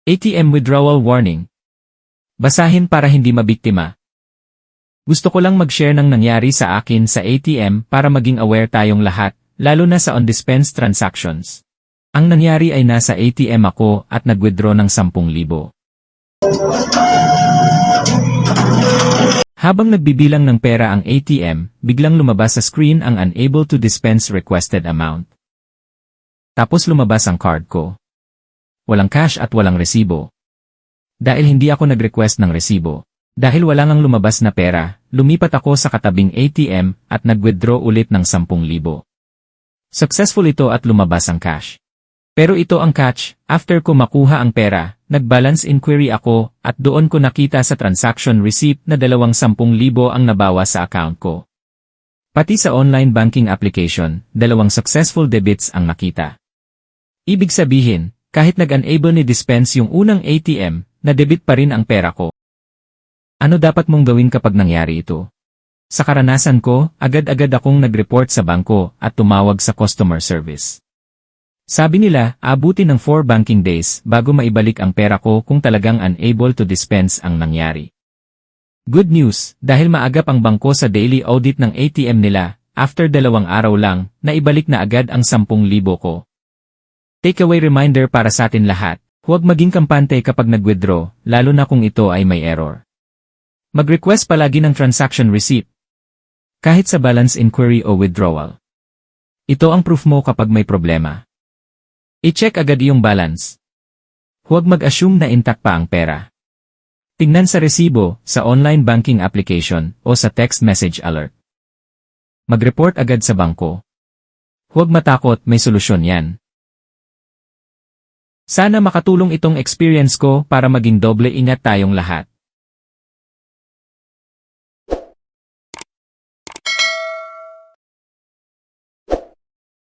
ATM Withdrawal Warning. Basahin para hindi mabiktima. Gusto ko lang mag-share ng nangyari sa akin sa ATM para maging aware tayong lahat, lalo na sa on-dispense transactions. Ang nangyari ay nasa ATM ako at nag-withdraw ng 10,000. Habang nagbibilang ng pera ang ATM, biglang lumabas sa screen ang unable to dispense requested amount. Tapos lumabas ang card ko. Walang cash at walang resibo. Dahil hindi ako nag-request ng resibo. Dahil wala ngang lumabas na pera, lumipat ako sa katabing ATM at nag-withdraw ulit ng 10,000. Successful ito at lumabas ang cash. Pero ito ang catch, after ko makuha ang pera, nag-balance inquiry ako at doon ko nakita sa transaction receipt na 10,000 ang nabawa sa account ko. Pati sa online banking application, 2 successful debits ang nakita. Ibig sabihin, kahit nag-unable ni dispense yung unang ATM, na-debit pa rin ang pera ko. Ano dapat mong gawin kapag nangyari ito? Sa karanasan ko, agad-agad akong nag-report sa bangko at tumawag sa customer service. Sabi nila, abutin ng 4 banking days bago maibalik ang pera ko kung talagang unable to dispense ang nangyari. Good news, dahil maagap ang bangko sa daily audit ng ATM nila, after 2 araw lang, naibalik na agad ang 10,000 ko. Takeaway reminder para sa atin lahat, huwag maging kampante kapag nag-withdraw, lalo na kung ito ay may error. Mag-request palagi ng transaction receipt. Kahit sa balance inquiry o withdrawal. Ito ang proof mo kapag may problema. I-check agad iyong balance. Huwag mag-assume na intact pa ang pera. Tingnan sa resibo, sa online banking application, o sa text message alert. Mag-report agad sa bangko. Huwag matakot, may solusyon yan. Sana makatulong itong experience ko para maging doble ingat tayong lahat.